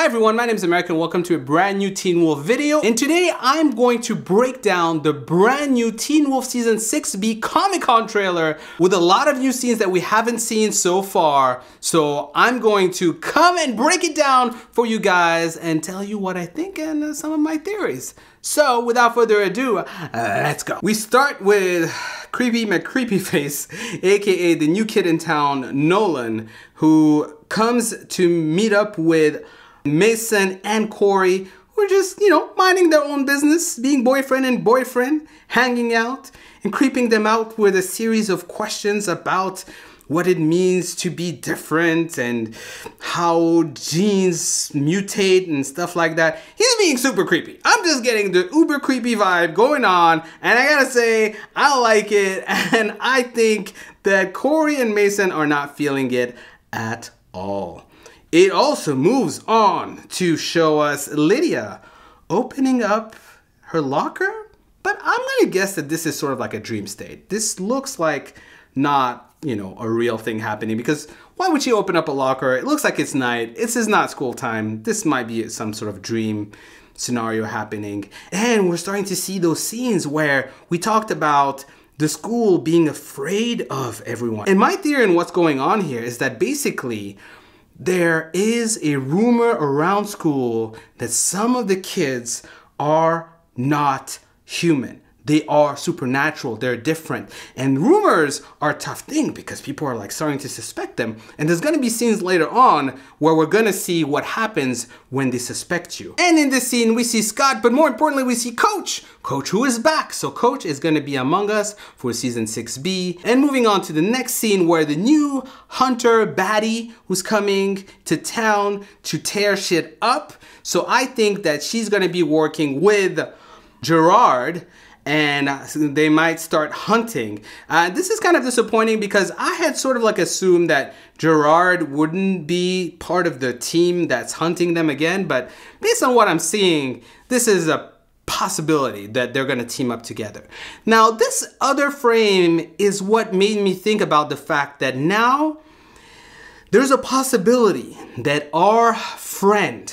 Hi everyone, my name is Americ and welcome to a brand new Teen Wolf video. And today I'm going to break down the brand new Teen Wolf Season 6B Comic-Con trailer with a lot of new scenes that we haven't seen so far. So I'm going to come and break it down for you guys and tell you what I think and some of my theories. So without further ado, let's go. We start with Creepy McCreepyface, aka the new kid in town, Nolan, who comes to meet up with Mason and Corey, who are just, minding their own business, being boyfriend and boyfriend, hanging out, and creeping them out with a series of questions about what it means to be different and how genes mutate and stuff like that. He's being super creepy. I'm just getting the uber creepy vibe going on, and I gotta say, I like it, and I think that Corey and Mason are not feeling it at all. It also moves on to show us Lydia opening up her locker, but I'm gonna guess that this is sort of like a dream state. This looks like not, a real thing happening, because why would she open up a locker? It looks like it's night. This is not school time. This might be some sort of dream scenario happening. And we're starting to see those scenes where we talked about the school being afraid of everyone. And my theory on what's going on here is that basically there is a rumor around school that some of the kids are not human. They are supernatural, they're different. And rumors are a tough thing because people are starting to suspect them. And there's gonna be scenes later on where we're gonna see what happens when they suspect you. And in this scene, we see Scott, but more importantly, we see Coach. Coach who is back. So Coach is gonna be among us for season 6B. And moving on to the next scene where the new hunter baddie who's coming to town to tear shit up. So I think that she's gonna be working with Gerard, and they might start hunting. This is kind of disappointing because I had sort of assumed that Gerard wouldn't be part of the team that's hunting them again, but based on what I'm seeing, this is a possibility that they're gonna team up together. Now, this other frame is what made me think about the fact that now there's a possibility that our friend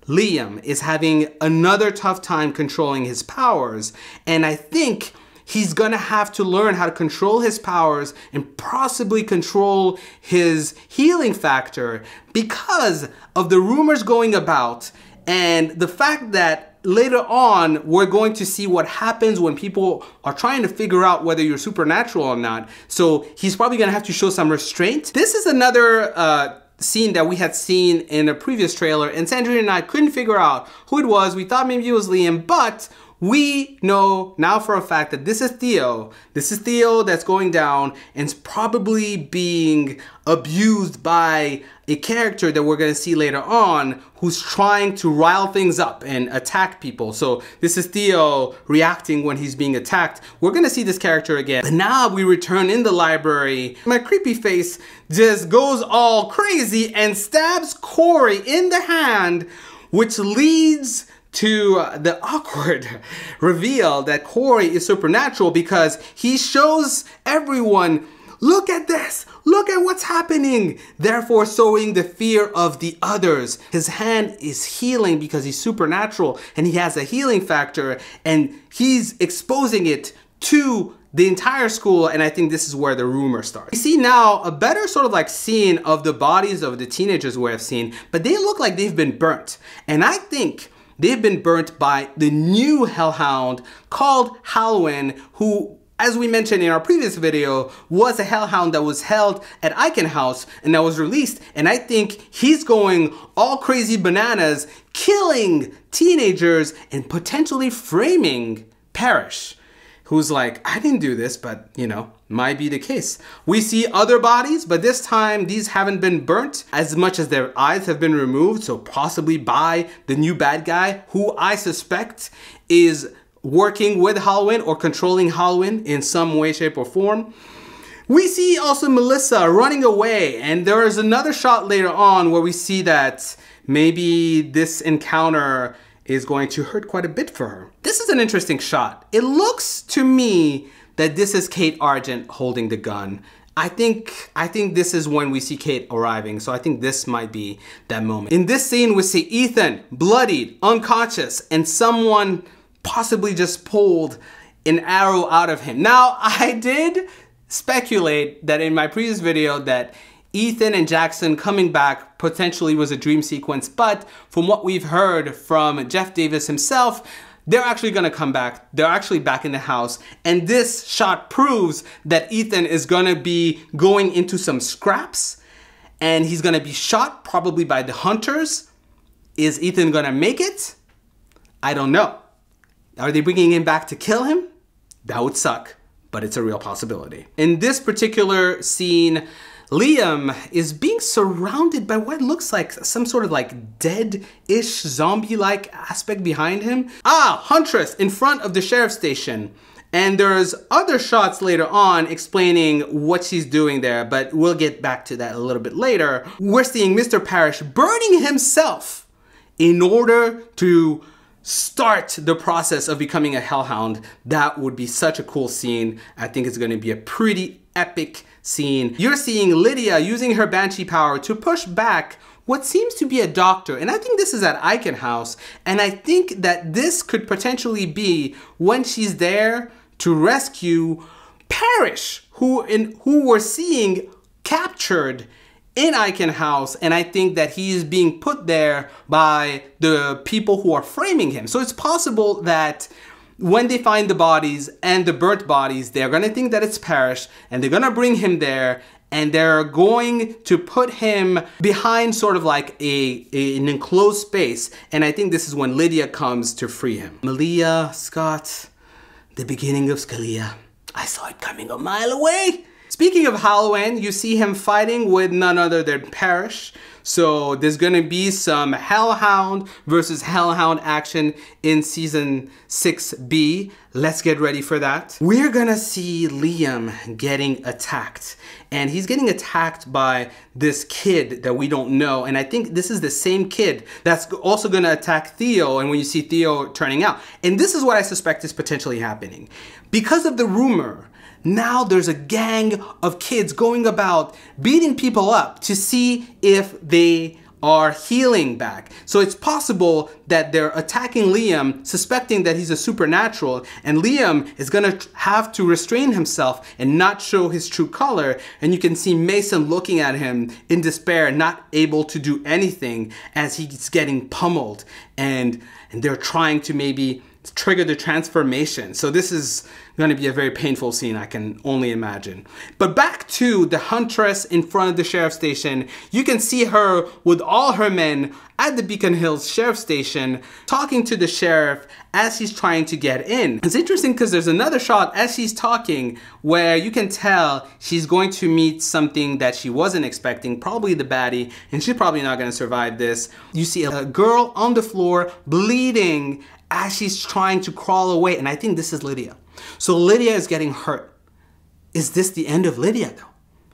Liam is having another tough time controlling his powers, and I think he's gonna have to learn how to control his powers and possibly control his healing factor because of the rumors going about and the fact that later on we're going to see what happens when people are trying to figure out whether you're supernatural or not. So he's probably gonna have to show some restraint. This is another scene that we had seen in a previous trailer, and Sandrine and I couldn't figure out who it was. We thought maybe it was Liam, but we know now for a fact that this is Theo. This is Theo that's going down and is probably being abused by a character that we're gonna see later on who's trying to rile things up and attack people. So this is Theo reacting when he's being attacked. We're gonna see this character again. But now we return in the library. McCreepyface just goes all crazy and stabs Corey in the hand, which leads to the awkward reveal that Corey is supernatural because he shows everyone, look at this, look at what's happening, therefore sowing the fear of the others. His hand is healing because he's supernatural and he has a healing factor, and he's exposing it to the entire school, and I think this is where the rumor starts. We see now a better sort of scene of the bodies of the teenagers we have seen, but they look like they've been burnt. And I think they've been burnt by the new hellhound called Halloween, who, as we mentioned in our previous video, was a hellhound that was held at Icon House and that was released. And I think he's going all crazy bananas, killing teenagers and potentially framing Parrish, who's like, I didn't do this, but might be the case. We see other bodies, but this time these haven't been burnt as much as their eyes have been removed, so possibly by the new bad guy, who I suspect is working with Halloween or controlling Halloween in some way, shape, or form. We see also Melissa running away, and there is another shot later on where we see that maybe this encounter is going to hurt quite a bit for her. This is an interesting shot. It looks to me that this is Kate Argent holding the gun. I think this is when we see Kate arriving, so I think this might be that moment. In this scene, we see Ethan bloodied, unconscious, and someone possibly just pulled an arrow out of him. Now, I did speculate that in my previous video that Ethan and Jackson coming back potentially was a dream sequence, but from what we've heard from Jeff Davis himself, they're actually gonna come back. They're actually back in the house. And this shot proves that Ethan is gonna be going into some scraps and he's gonna be shot probably by the hunters. Is Ethan gonna make it? I don't know. Are they bringing him back to kill him? That would suck, but it's a real possibility. In this particular scene, Liam is being surrounded by what looks like some sort of like dead-ish zombie-like aspect behind him. Huntress in front of the sheriff's station. And there's other shots later on explaining what she's doing there, but we'll get back to that a little bit later. We're seeing Mr. Parrish burning himself in order to start the process of becoming a hellhound. That would be such a cool scene. I think it's gonna be a pretty epic scene. You're seeing Lydia using her banshee power to push back what seems to be a doctor, and I think this is at Icon House, and I think that this could potentially be when she's there to rescue Parrish, who we're seeing captured in Icon House, and I think that he is being put there by the people who are framing him. So it's possible that when they find the bodies and the burnt bodies, they're gonna think that it's Parrish and they're gonna bring him there and they're going to put him behind sort of like an enclosed space. And I think this is when Lydia comes to free him. Malia, Scott, the beginning of Scalia. I saw it coming a mile away. Speaking of Halloween, you see him fighting with none other than Parrish. So there's gonna be some Hellhound versus Hellhound action in season 6B. Let's get ready for that. We're gonna see Liam getting attacked. And he's getting attacked by this kid that we don't know. And I think this is the same kid that's also gonna attack Theo, and when you see Theo turning out. And this is what I suspect is potentially happening. Because of the rumor, now there's a gang of kids going about beating people up to see if they are healing back. So it's possible that they're attacking Liam, suspecting that he's a supernatural, and Liam is gonna have to restrain himself and not show his true color. And you can see Mason looking at him in despair, not able to do anything as he's getting pummeled, and they're trying to maybe trigger the transformation. So this is going to be a very painful scene, I can only imagine. But back to the Huntress in front of the sheriff's station. You can see her with all her men at the Beacon Hills Sheriff's Station talking to the sheriff as he's trying to get in. It's interesting because there's another shot as she's talking where you can tell she's going to meet something that she wasn't expecting, probably the baddie, and she's probably not going to survive this. You see a girl on the floor bleeding as she's trying to crawl away, and I think this is Lydia. So Lydia is getting hurt. Is this the end of Lydia though?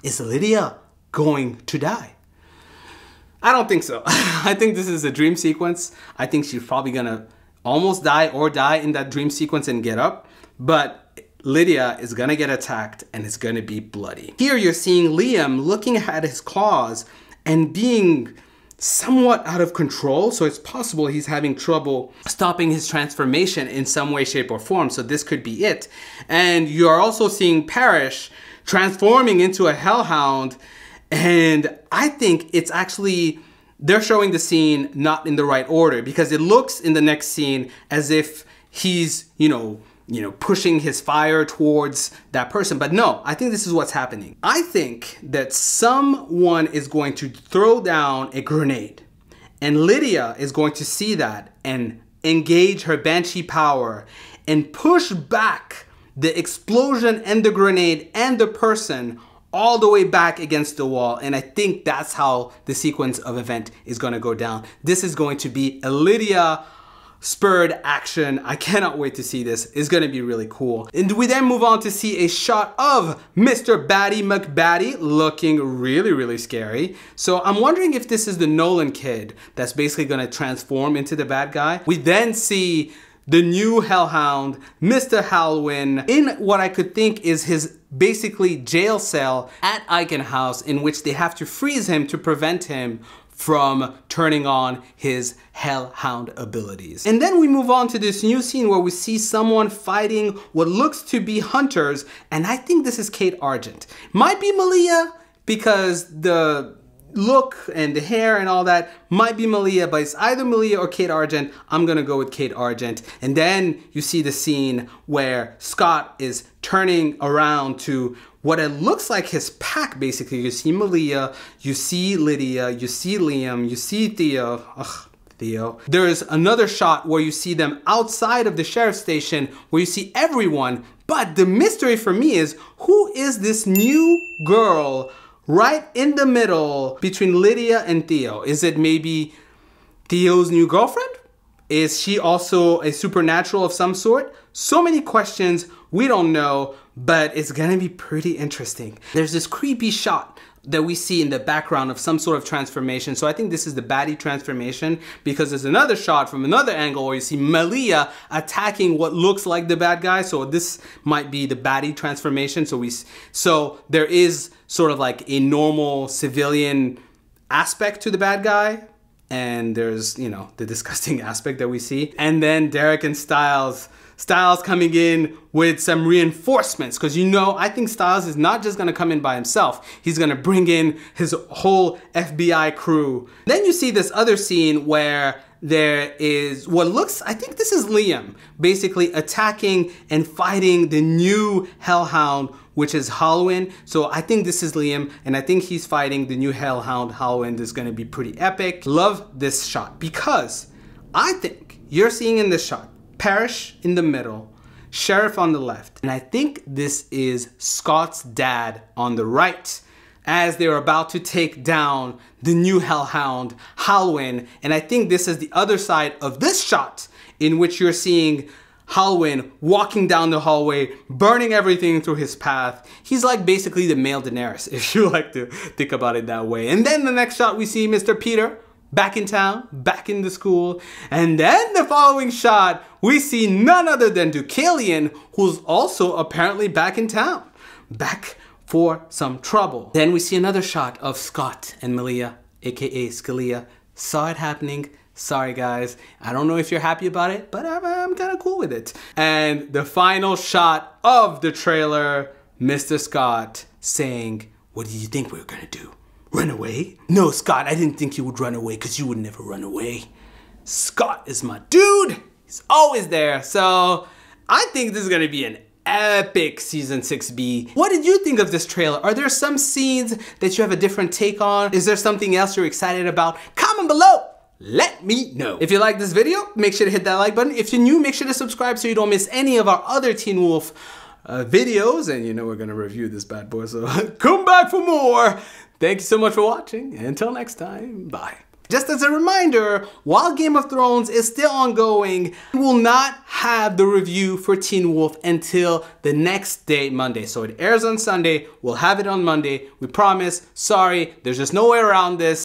Is Lydia going to die? I don't think so. I think this is a dream sequence. I think she's probably gonna almost die or die in that dream sequence and get up, but Lydia is gonna get attacked and it's gonna be bloody. Here you're seeing Liam looking at his claws and being somewhat out of control, so it's possible he's having trouble stopping his transformation in some way, shape, or form, so this could be it. And you're also seeing Parrish transforming into a hellhound, and I think it's actually, they're showing the scene not in the right order, because it looks in the next scene as if he's, pushing his fire towards that person. But no, I think this is what's happening. I think that someone is going to throw down a grenade, and Lydia is going to see that and engage her banshee power and push back the explosion and the grenade and the person all the way back against the wall. And I think that's how the sequence of event is going to go down. This is going to be a Lydia spurred action. I cannot wait to see this. It's gonna be really cool. And we then move on to see a shot of Mr. Batty McBatty looking really, really scary. So I'm wondering if this is the Nolan kid that's basically gonna transform into the bad guy. We then see the new Hellhound, Mr. Halloween, in what I could think is his basically jail cell at Eichen House, in which they have to freeze him to prevent him from turning on his Hellhound abilities. And then we move on to this new scene where we see someone fighting what looks to be hunters, and I think this is Kate Argent. Might be Malia, because the look and the hair and all that might be Malia, but it's either Malia or Kate Argent. I'm gonna go with Kate Argent. And then you see the scene where Scott is turning around to what it looks like his pack, basically. You see Malia, you see Lydia, you see Liam, you see Theo. Ugh, Theo. There's another shot where you see them outside of the sheriff's station, where you see everyone. But the mystery for me is, who is this new girl right in the middle between Lydia and Theo? Is it maybe Theo's new girlfriend? Is she also a supernatural of some sort? So many questions, we don't know, but it's gonna be pretty interesting. There's this creepy shot that we see in the background of some sort of transformation. So I think this is the baddie transformation, because there's another shot from another angle where you see Malia attacking what looks like the bad guy. So this might be the baddie transformation. So there is sort of like a normal civilian aspect to the bad guy, and there's, you know, the disgusting aspect that we see. And then Derek and Styles coming in with some reinforcements, because, you know, I think Styles is not just gonna come in by himself. He's gonna bring in his whole FBI crew. Then you see this other scene where there is what looks, I think this is Liam, basically attacking and fighting the new Hellhound, which is Halloween. So I think this is Liam, and I think he's fighting the new Hellhound. Halloween is gonna be pretty epic. Love this shot, because I think you're seeing in this shot Parrish in the middle, Sheriff on the left, and I think this is Scott's dad on the right, as they're about to take down the new Hellhound, Halloween. And I think this is the other side of this shot, in which you're seeing Halloween walking down the hallway, burning everything through his path. He's like basically the male Daenerys, if you like to think about it that way. And then the next shot, we see Mr. Peter back in town, back in the school. And then the following shot, we see none other than Deucalion, who's also apparently back in town, back for some trouble. Then we see another shot of Scott and Malia, aka Scalia. Saw it happening. Sorry guys, I don't know if you're happy about it, but I'm kind of cool with it. And the final shot of the trailer, Mr. Scott saying, "What did you think we were gonna do? Run away? No, Scott, I didn't think you would run away, because you would never run away. Scott is my dude. He's always there." So I think this is gonna be an epic season 6B. What did you think of this trailer? Are there some scenes that you have a different take on? Is there something else you're excited about? Comment below. Let me know. If you like this video, make sure to hit that like button. If you're new, make sure to subscribe so you don't miss any of our other Teen Wolf videos. And you know we're gonna review this bad boy, so come back for more. Thank you so much for watching, and until next time, bye. Just as a reminder, while Game of Thrones is still ongoing, we will not have the review for Teen Wolf until the next day, Monday. So it airs on Sunday, we'll have it on Monday, we promise. Sorry, there's just no way around this.